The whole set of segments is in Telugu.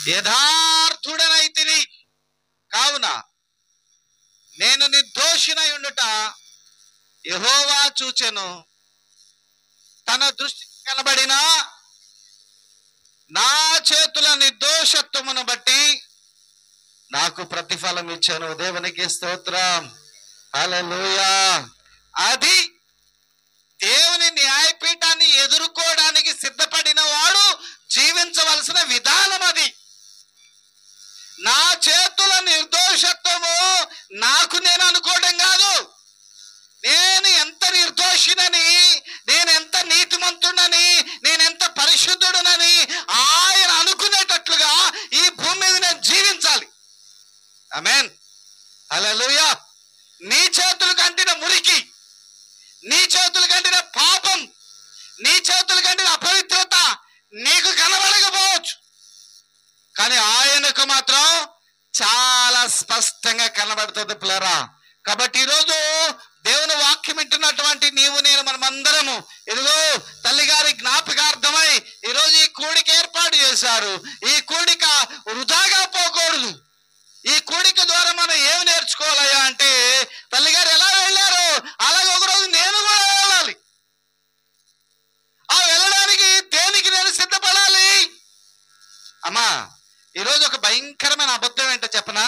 యథార్థుడనైతిని కావున నేను నిర్దోషినై ఉండుట యెహోవా చూచెను. తన దృష్టికి కనబడిన నా చేతుల నిర్దోషత్వమును బట్టి నాకు ప్రతిఫలం ఇచ్చాను. దేవునికి స్తోత్రం. హల్లెలూయా. అది దేవుని న్యాయపీఠాన్ని ఎదుర్కోవడానికి సిద్ధపడిన వాడు జీవించవలసిన విధానం. అది నా చేతుల నిర్దోషత్వము నాకు నేను అనుకోవడం కాదు. నేను ఎంత నిర్దోషినని, నేనెంత నీతిమంతుడని, నేనెంత పరిశుద్ధుడనని ఆయన అనుకునేటట్లుగా ఈ భూమి మీద నేను జీవించాలి. ఆమేన్. హల్లెలూయా. నీ చేతులు కంటిన మురికి, నీ చేతులు కంటిన పాపం, నీ చేతులు కంటిన అపవిత్రత నీకు కనబడకపోవచ్చు, కానీ ఆయనకు మాత్రం చాలా స్పష్టంగా కనబడుతుంది పిల్లరా. కాబట్టి ఈరోజు దేవుని వాక్యం వింటున్నటువంటి నీవు నేను మనమందరము ఇదిగో తల్లిగారి జ్ఞాపకార్థమై ఈరోజు ఈ కూడిక ఏర్పాటు చేశారు. ఈ కూడిక వృధాగా పోకూడదు. ఈ కూడిక ద్వారా మనం ఏమి నేర్చుకోవాలయ్యా అంటే, తల్లిగారు ఎలా వెళ్ళారు అలాగే ఒకరోజు నేను కూడా వెళ్ళాలి. ఆ వెళ్ళడానికి దేనికి నేను సిద్ధపడాలి? అమ్మా, ఈరోజు ఒక భయంకరమైన అబద్ధం ఏంటో చెప్పనా?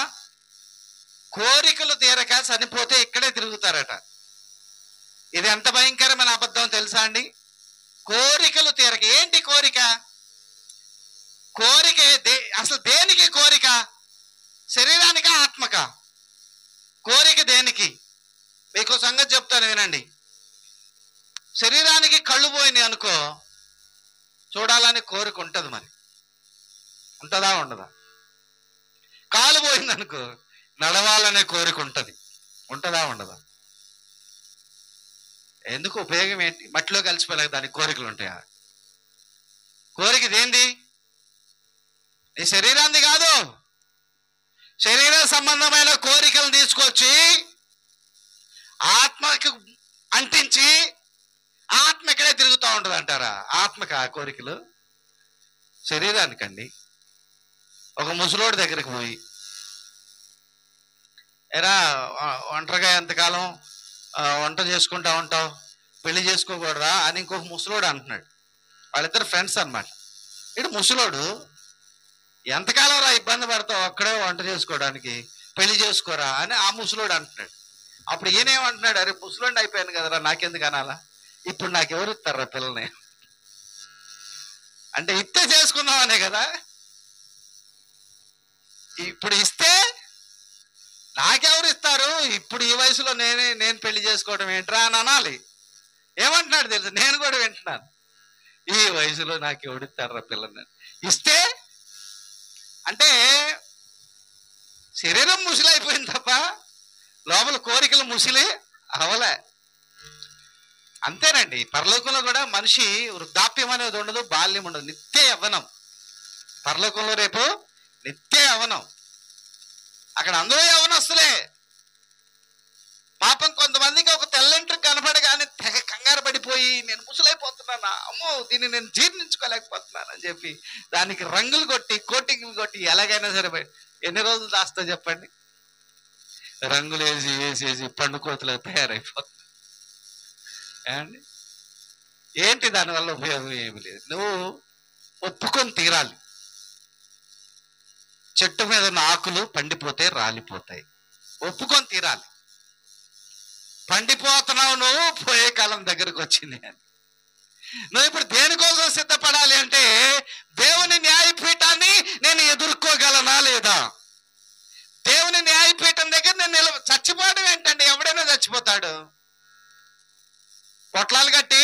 కోరికలు తీరక చనిపోతే ఇక్కడే తిరుగుతారట. ఇది ఎంత భయంకరమైన అబద్ధం తెలుసా అండి? కోరికలు తీరక. ఏంటి కోరిక? కోరిక అసలు దేనికి కోరిక? శరీరానికా ఆత్మక? కోరిక దేనికి? మీకు సంగతి చెప్తాను వినండి. శరీరానికి కళ్ళు పోయినాయి అనుకో, చూడాలని కోరిక ఉంటుంది. మరి ఉంటుందా ఉండదా? కాలు పోయింది అనుకో, నడవాలనే కోరిక ఉంటుంది. ఉంటుందా ఉండదా? ఎందుకు? ఉపయోగం ఏంటి? మట్టిలో కలిసిపోలేక దానికి కోరికలు ఉంటాయా? కోరిక దేంది? నీ శరీరాన్ని కాదు, శరీర సంబంధమైన కోరికలు తీసుకొచ్చి ఆత్మకు అంటించి ఆత్మ ఇక్కడే తిరుగుతూ ఉంటుంది అంటారా? ఆత్మకు ఆ కోరికలు? శరీరానికండి. ఒక ముసలోడి దగ్గరికి పోయి, ఎరా ఒంటరిగా ఎంతకాలం వంట చేసుకుంటా ఉంటావు, పెళ్లి చేసుకోకూడదా అని ఇంకొక ముసలోడు అంటున్నాడు. వాళ్ళిద్దరు ఫ్రెండ్స్ అనమాట. ఇటు ముసలోడు, ఎంతకాలం రా ఇబ్బంది పడతావు అక్కడే వంట చేసుకోవడానికి, పెళ్లి చేసుకోరా అని ఆ ముసలోడు అంటున్నాడు. అప్పుడు ఈయనేమంటున్నాడు, అరే ముసలోడిని అయిపోయాను కదరా, నాకెందుకు అనాలా, ఇప్పుడు నాకెవరు ఇస్తారా పిల్లని? అంటే ఇస్తే చేసుకుందామనే కదా. ఇప్పుడు ఇస్తే నాకెవరు ఇస్తారు, ఇప్పుడు ఈ వయసులో నేను పెళ్లి చేసుకోవడం ఏంట్రా అని అనాలి. ఏమంటున్నాడు తెలుసు? నేను కూడా వింటున్నాను. ఈ వయసులో నాకు ఎవడిస్తారా పిల్లని? ఇస్తే అంటే శరీరం ముసిలైపోయింది తప్ప లోపల కోరికలు ముసిలి అవలే. అంతేనండి. పరలోకంలో కూడా మనిషి వృద్ధాప్యం అనేది ఉండదు, బాల్యం ఉండదు, నిత్య యవ్వనం. పరలోకంలో రేపు నిత్య యవ్వనం. అక్కడ అందరూ యవ్వనస్తులే. పాపం కొంతమందికి ఒక తెల్లంట్రు కనపడగానే తెగ కంగారు పడిపోయి, నేను ముసలైపోతున్నానా, అమ్మో దీన్ని నేను జీర్ణించుకోలేకపోతున్నాను అని చెప్పి దానికి రంగులు కొట్టి కోటింగ్లు కొట్టి ఎలాగైనా సరే ఎన్ని రోజులు దాస్తా చెప్పండి? రంగులు వేసి వేసి వేసి పండుకోతలకు తయారైపోతుంది. ఏమండి? ఏంటి దానివల్ల ఉపయోగం? ఏమి లేదు. నువ్వు ఒప్పుకొని తీరాలి. చెట్టు మీద ఉన్న ఆకులు పండిపోతే రాలిపోతాయి. ఒప్పుకొని తీరాలి. పండిపోతున్నావు నువ్వు, పోయే కాలం దగ్గరకు వచ్చింది అని. నువ్వు ఇప్పుడు దేనికోసం సిద్ధపడాలి అంటే, దేవుని న్యాయపీఠాన్ని నేను ఎదుర్కోగలనా లేదా? దేవుని న్యాయపీఠం దగ్గర నేను చచ్చిపోవడం ఏంటండి? ఎవడైనా చచ్చిపోతాడు. పొట్లాలు కట్టి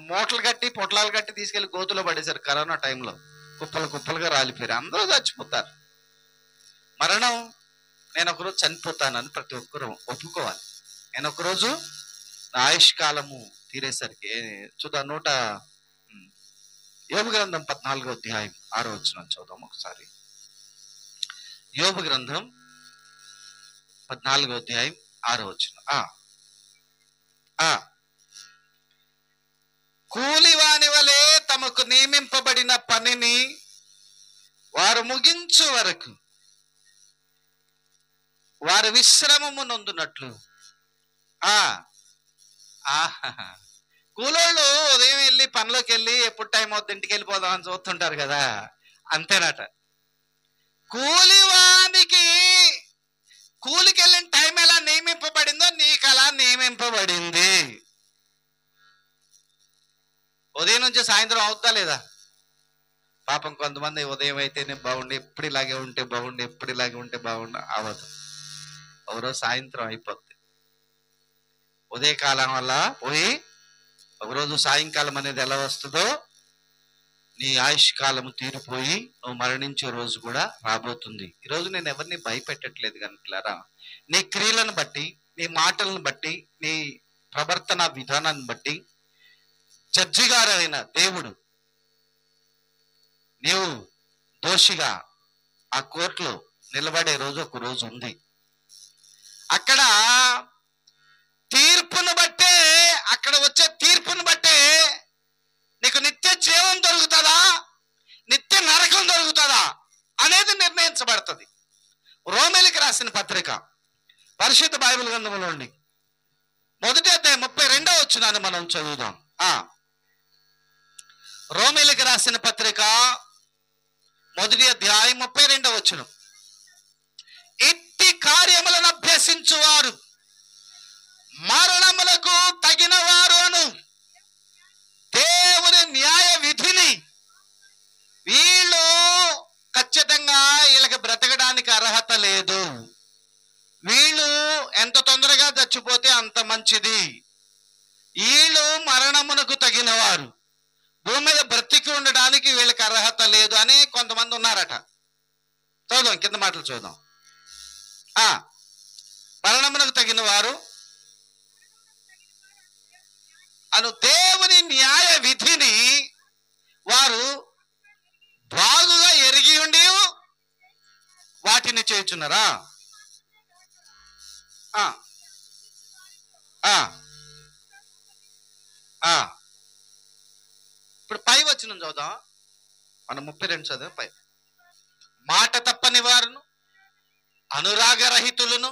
మూటలు కట్టి పొట్లాలు కట్టి తీసుకెళ్లి గోతులో పడేశారు కరోనా టైంలో. కుప్పలు కుప్పలుగా రాలిపోయారు, అందరూ చచ్చిపోతారు. మరణం, నేను ఒకరోజు చనిపోతానని ప్రతి ఒక్కరూ ఒప్పుకోవాలి. నేను ఒకరోజు నా ఆయుష్కాలము తీరేసరికి చూద్దాం. యోబు గ్రంథం 14వ అధ్యాయం 6వ వచనం చూద్దాం ఒకసారి. యోబు గ్రంథం 14వ అధ్యాయం 6వ వచనం. కూలివాని వలె తమకు నియమింపబడిన పనిని వారు ముగించు వరకు వారు విశ్రమము నొందునట్లు. కూలోళ్ళు ఉదయం వెళ్ళి పనిలోకి వెళ్ళి ఎప్పుడు టైం అవుతుంది ఇంటికి వెళ్ళిపోదాం అని చూస్తుంటారు కదా, అంతేనట. కూలివానికి కూలికి వెళ్ళిన టైం ఎలా నియమింపబడిందో నీకు అలా నియమింపబడింది. ఉదయం నుంచి సాయంత్రం అవుతా లేదా? పాపం కొంతమంది ఉదయం అయితేనే బాగుండి, ఎప్పుడు ఇలాగే ఉంటే బాగుండి, ఎప్పుడు ఇలాగే ఉంటే బాగుండి అవ్వదు. ఒకరోజు సాయంత్రం అయిపోద్ది. ఉదయకాలం వల్ల పోయి ఒకరోజు సాయంకాలం అనేది ఎలా వస్తుందో నీ ఆయుష్ కాలము తీరిపోయి నువ్వు మరణించే రోజు కూడా రాబోతుంది. ఈరోజు నేను ఎవరిని భయపెట్టట్లేదు కనుకలారా, నీ క్రియలను బట్టి, నీ మాటలను బట్టి, నీ ప్రవర్తన విధానాన్ని బట్టి జడ్జి గారు అయిన దేవుడు నీవు దోషిగా ఆ కోర్టులో నిలబడే రోజు ఒక రోజు ఉంది. అక్కడ తీర్పును బట్టే, అక్కడ వచ్చే తీర్పును బట్టే నీకు నిత్య జీవం దొరుకుతుందా, నిత్య నరకం దొరుకుతుందా అనేది నిర్ణయించబడుతుంది. రోమేలికి రాసిన పత్రిక పరిశుద్ధ బైబిల్ గ్రంథంలో ఉండి 1వ అధ్యాయం 32వ వచనాన్ని మనం చదువుదాం. రోమేలికి రాసిన పత్రిక 1వ అధ్యాయం 32వ వచనం. ఇట్టి కార్యములను అభ్యసించువారు మరణములకు తగిన వారు అను దేవుని న్యాయ విధిని వీళ్ళు ఖచ్చితంగా వీళ్ళకి బ్రతకడానికి అర్హత లేదు, వీళ్ళు ఎంత తొందరగా చచ్చిపోతే అంత మంచిది, వీళ్ళు మరణమునకు తగిన వారు, భూమి మీద బ్రతికి ఉండడానికి వీళ్ళకి అర్హత లేదు అని కొంతమంది ఉన్నారట. చూద్దాం, కింద మాటలు చూద్దాం. మరణమునకు తగిన వారు అను దేవుని న్యాయ విధిని వారు బాగుగా ఎరిగి ఉండి వాటిని చేయుచున్నారా? ఇప్పుడు పై వచనం చూద్దాం. మనం 32 చదువు పై. మాట తప్పని వారును, అనురాగరహితులను,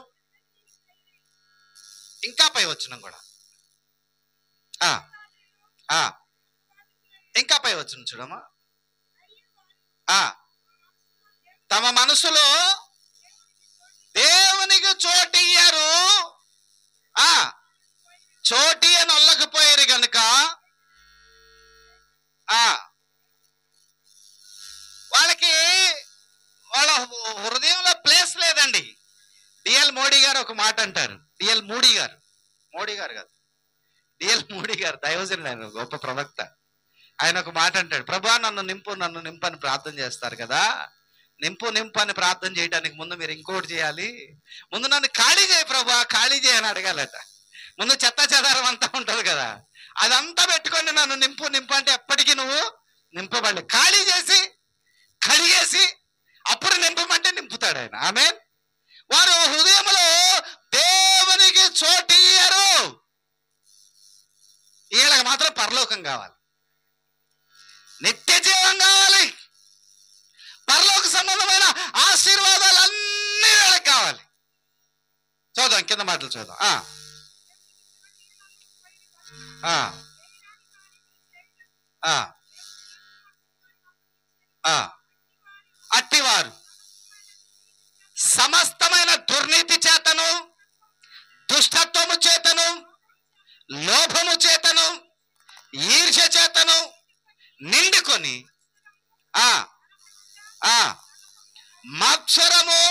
ఇంకా పై వచనం కూడా ఇంకా పై వచనం చూడమ్మా. తమ మనసులో దేవునికి చోటియ్యారు, చోటి అని ఒల్లకపోయారు కనుక వాళ్ళకి వాళ్ళ హృదయంలో ప్లేస్ లేదండి. డిఎల్ మోడీ గారు ఒక మాట అంటారు. డిఎల్ మోడీ గారు, మోడీ గారు కాదు, డిఎల్ మోడీ గారు దైవజనుడు, ఆయన గొప్ప ప్రవక్త. ఆయన ఒక మాట అంటాడు, ప్రభా నన్ను నింపు, నన్ను నింపు అని ప్రార్థన చేస్తారు కదా, నింపు నింపు అని ప్రార్థన చేయడానికి ముందు మీరు ఇంకోటి చేయాలి, ముందు నన్ను ఖాళీ చేయి ప్రభా, ఖాళీ చేయని అడగాలట. ముందు చెత్త చెదారం అంతా ఉంటుంది కదా, అదంతా పెట్టుకొని నన్ను నింపు నింపు అంటే ఎప్పటికీ నువ్వు నింపబడి ఖాళీ చేసి కడిగేసి అప్పుడు నింపమంటే నింపుతాడు ఆయన. ఆమేన్. వారు హృదయంలో దేవునికి చోటియ్యరు. వీళ్ళకి మాత్రం పరలోకం కావాలి, నిత్య జీవం కావాలి, పరలోక సంబంధమైన ఆశీర్వాదాలన్నీ వీళ్ళకి కావాలి. చూద్దాం, కింద మాటలు చూద్దాం. అట్టివారు సమస్తమైన దుర్నీతి చేతను, దుష్టత్వము చేతను, లోభము చేతను, ఈర్ష్య చేతను నిండుకొని మత్సరము,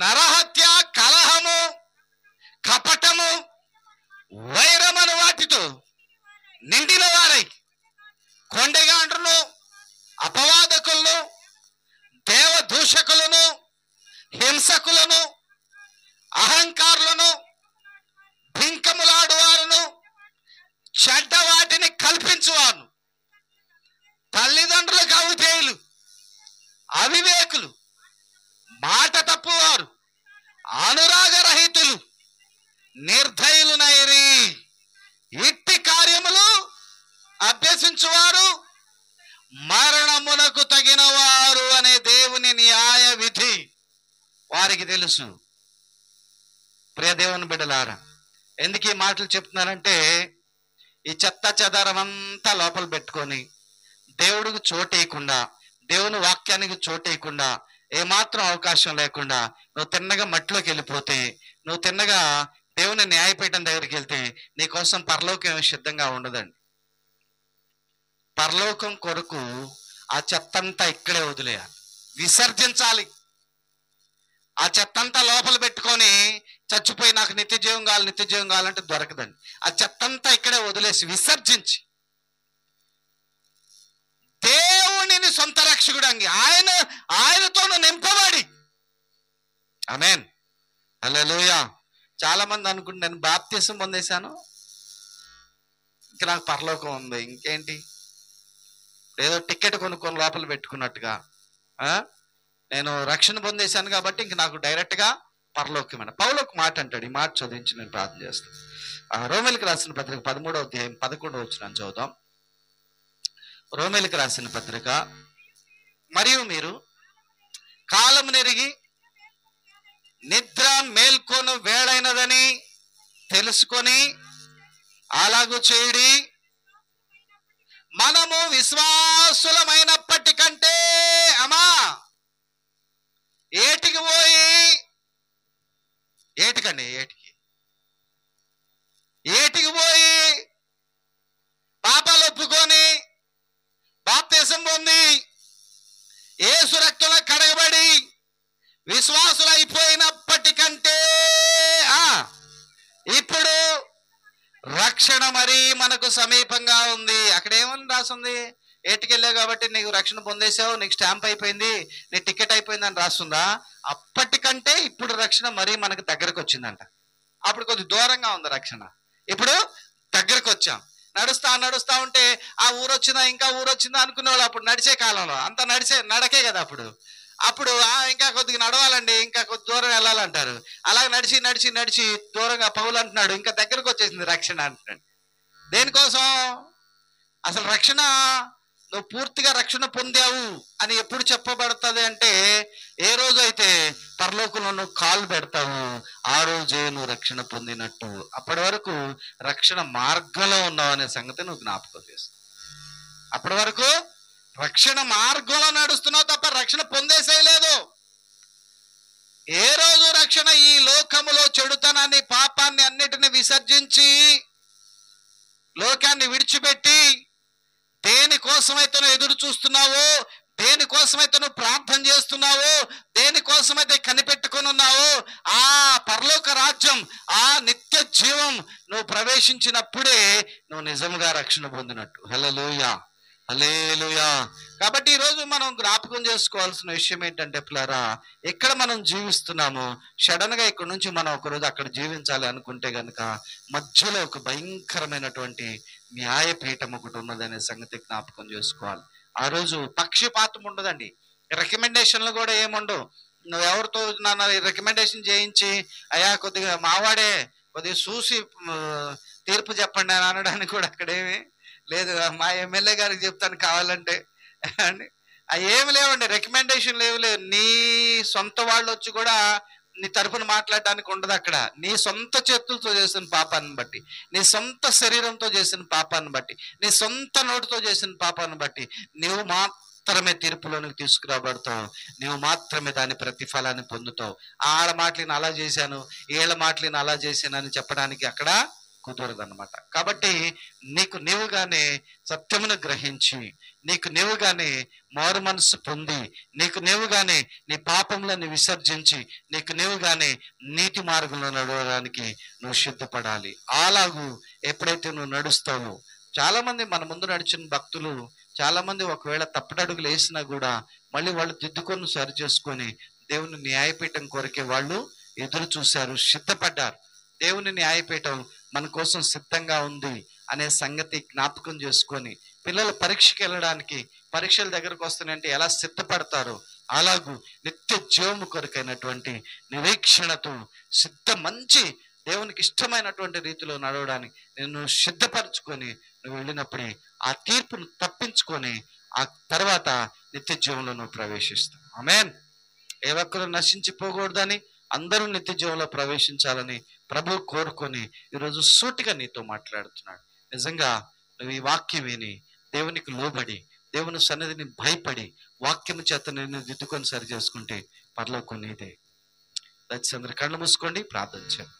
నరహత్య, కలహము, కపటము, వైరమను వాటితో నిండిన వారై కొండెగాండ్రును, అపవాదకులను, దేవదూషకులను, హింసకులను, అహంకారులను, భింకములాడువారును, చెడ్డ వాటిని కల్పించువారు, తల్లిదండ్రులకు అవిధేయులు, అవివేకులు, మాట తప్పువారు, అనురాగరహితులు, నిర్దయులునైరి. ఇట్టి కార్యములు అభ్యసించువారు మరణమునకు తగిన వారు. ఆయనకి తెలుసు. ప్రియ దేవుని బిడ్డలారా, ఎందుకు ఈ మాటలు చెప్తున్నానంటే, ఈ చెత్త చెదారం అంతా లోపల పెట్టుకొని దేవుడికి చోటేయకుండా, దేవుని వాక్యానికి చోటేయకుండా, ఏమాత్రం అవకాశం లేకుండా నువ్వు తిన్నగా మట్టిలోకి వెళ్ళిపోతే, నువ్వు తిన్నగా దేవుని న్యాయపీఠం దగ్గరికి వెళ్తే నీకోసం పరలోకం ఏమి సిద్ధంగా ఉండదండి. పరలోకం కొరకు ఆ చెత్తంతా ఇక్కడే వదిలేయాలి, విసర్జించాలి. ఆ చెత్తంతా లోపల పెట్టుకొని చచ్చిపోయి నాకు నిత్య జీవం కావాలంటే దొరకదండి. ఆ చెత్తంతా ఇక్కడే వదిలేసి విసర్జించి దేవునిని సొంత రక్షకుడు అంగి ఆయనతోనూ నింపబడి. ఆమేన్, హల్లెలూయా. చాలా మంది అనుకుంటే నేను బాప్తిసం పొందేశాను, ఇంక నాకు పరలోకం ఉంది, ఇంకేంటి, ఏదో టికెట్ కొనుక్కొని లోపల పెట్టుకున్నట్టుగా, నేను రక్షణ పొందేశాను కాబట్టి ఇంక నాకు డైరెక్ట్గా పరలోకమైన. పౌలు ఒక మాట అంటాడు, ఈ మాట చదివించి నేను ప్రార్థన చేస్తాను. రోమేలికి రాసిన పత్రిక 13వ అధ్యాయం 11వ వచనం చదువుదాం. రోమేలికి రాసిన పత్రిక, మరియు మీరు కాలం నెరిగి నిద్ర మేల్కొను వేళైనదని తెలుసుకొని అలాగూ చేయుడి. మనము విశ్వాసులమైనప్పటికంటే ఏటికి పోయి, ఏటికి పోయి పాపాలు ఒప్పుకొని బాప్తిసం పొంది యేసు రక్తంలో కడగబడి విశ్వాసులు అయిపోయినప్పటికంటే ఇప్పుడు రక్షణ మరీ మనకు సమీపంగా ఉంది. అక్కడ ఏమని రాస్తుంది? ఏటికెళ్ళావు కాబట్టి నీకు రక్షణ పొందేశావు, నీకు స్టాంప్ అయిపోయింది, నీ టికెట్ అయిపోయింది అని రాస్తుందా? అప్పటికంటే ఇప్పుడు రక్షణ మరీ మనకు దగ్గరకు వచ్చిందంట. అప్పుడు కొద్ది దూరంగా ఉంది రక్షణ, ఇప్పుడు దగ్గరకు వచ్చాం. నడుస్తా ఉంటే ఆ ఊరు వచ్చిందా ఇంకా ఊరు వచ్చిందా అనుకునేవాళ్ళు అప్పుడు నడిచే కాలంలో అంతా నడకే కదా. అప్పుడు ఇంకా కొద్దిగా నడవాలండి, ఇంకా కొద్ది దూరం వెళ్ళాలంటారు. అలాగే నడిచి దూరంగా పౌలు అంటున్నాడు ఇంకా దగ్గరకు వచ్చేసింది రక్షణ అంటున్నాడు. దేనికోసం? అసలు రక్షణ, నువ్వు పూర్తిగా రక్షణ పొందావు అని ఎప్పుడు చెప్పబడుతుంది అంటే, ఏ రోజు అయితే పరలోకంలో నువ్వు కాలు పెడతావు ఆ రోజే నువ్వు రక్షణ పొందినట్టు. అప్పటి వరకు రక్షణ మార్గంలో ఉన్నావు అనే సంగతి నువ్వు జ్ఞాపకం చేసుకో. అప్పటి వరకు రక్షణ మార్గంలో నడుస్తున్నావు తప్ప రక్షణ పొందేసేయలేదు. ఏ రోజు రక్షణ ఈ లోకములో చెడుతనాన్ని, పాపాన్ని అన్నిటిని విసర్జించి లోకాన్ని విడిచిపెట్టి దేనికోసమైతే నువ్వు ఎదురు చూస్తున్నావో, దేనికోసమైతే నువ్వు ప్రార్థన చేస్తున్నావో, దేనికోసమైతే కనిపెట్టుకుని ఉన్నావో, ఆ పరలోక రాజ్యం, ఆ నిత్య జీవం నువ్వు ప్రవేశించినప్పుడే నువ్వు నిజంగా రక్షణ పొందినట్టు. హల్లెలూయా, హల్లెలూయా. కాబట్టి ఈరోజు మనం జ్ఞాపకం చేసుకోవాల్సిన విషయం ఏంటంటే పిల్లరా, ఎక్కడ మనం జీవిస్తున్నామో సడన్ గా ఇక్కడ నుంచి మనం ఒకరోజు అక్కడ జీవించాలి అనుకుంటే గనక మధ్యలో ఒక భయంకరమైనటువంటి న్యాయపీఠం ఒకటి ఉన్నదనే సంగతి జ్ఞాపకం చేసుకోవాలి. ఆ రోజు పక్షపాతం ఉండదండి, రికమెండేషన్లు కూడా ఏముండవు. నువ్వు ఎవరితో నాన్న రికమెండేషన్ చేయించి అయ్యా కొద్దిగా మావాడే కొద్దిగా చూసి తీర్పు చెప్పండి అని అనడానికి కూడా అక్కడేమి లేదు. మా ఎమ్మెల్యే గారికి చెప్తాను కావాలంటే అండి, అవి ఏమి లేవండి, రికమెండేషన్ లేవు. నీ సొంత వాళ్ళు వచ్చి కూడా నీ తరపున మాట్లాడడానికి ఉండదు అక్కడ. నీ సొంత చేతులతో చేసిన పాపాన్ని బట్టి, నీ సొంత శరీరంతో చేసిన పాపాన్ని బట్టి, నీ సొంత నోటితో చేసిన పాపాన్ని బట్టి నువ్వు మాత్రమే తీర్పులోనికి తీసుకురాబడతావు, నువ్వు మాత్రమే దాని ప్రతిఫలాన్ని పొందుతావు. ఆళ్ళ మాటలను అలా చేశాను, వీళ్ళ మాటలను అలా చేశాను అని చెప్పడానికి అక్కడ కుదరదు అనమాట. కాబట్టి నీకు నీవుగానే సత్యమును గ్రహించి, నీకు నీవుగానే మారు మనసు పొంది, నీకు నీవుగానే నీ పాపంలను విసర్జించి, నీకు నీవుగానే నీతి మార్గంలో నడవడానికి నువ్వు సిద్ధపడాలి. అలాగూ ఎప్పుడైతే నువ్వు నడుస్తావో, చాలా మంది మన ముందు నడిచిన భక్తులు చాలా మంది ఒకవేళ తప్పటడుగులు వేసినా కూడా మళ్ళీ వాళ్ళు దిద్దుకొని సరి చేసుకొని దేవుని న్యాయపీఠం కొరకే వాళ్ళు ఎదురు చూశారు, సిద్ధపడ్డారు. దేవుని న్యాయపీఠం మన కోసం సిద్ధంగా ఉంది అనే సంగతి జ్ఞాపకం చేసుకొని, పిల్లలు పరీక్షకి వెళ్ళడానికి పరీక్షల దగ్గరకు వస్తున్నాయంటే ఎలా సిద్ధపడతారో అలాగూ నిత్య జీవము కొరకైనటువంటి నిరీక్షణతో మంచి దేవునికి ఇష్టమైనటువంటి రీతిలో నడవడానికి నేను సిద్ధపరచుకొని నువ్వు వెళ్ళినప్పుడే ఆ తీర్పును తప్పించుకొని ఆ తర్వాత నిత్య జీవంలో నువ్వు ప్రవేశిస్తావు. ఆమేన్. ఏ ఒక్కరు నశించిపోకూడదని, అందరూ నిత్య జీవంలో ప్రవేశించాలని ప్రభు కోరుకొని ఈరోజు సూటిగా నీతో మాట్లాడుతున్నాడు. నిజంగా నువ్వు ఈ వాక్యం విని దేవునికి లోబడి దేవుని సన్నిధిని భయపడి వాక్యము చేత నేను దిద్దుకొని సరి చేసుకుంటే పరలోకం నీదే. దయచేసి అందరు కళ్ళు మూసుకోండి, ప్రార్థన చేయండి.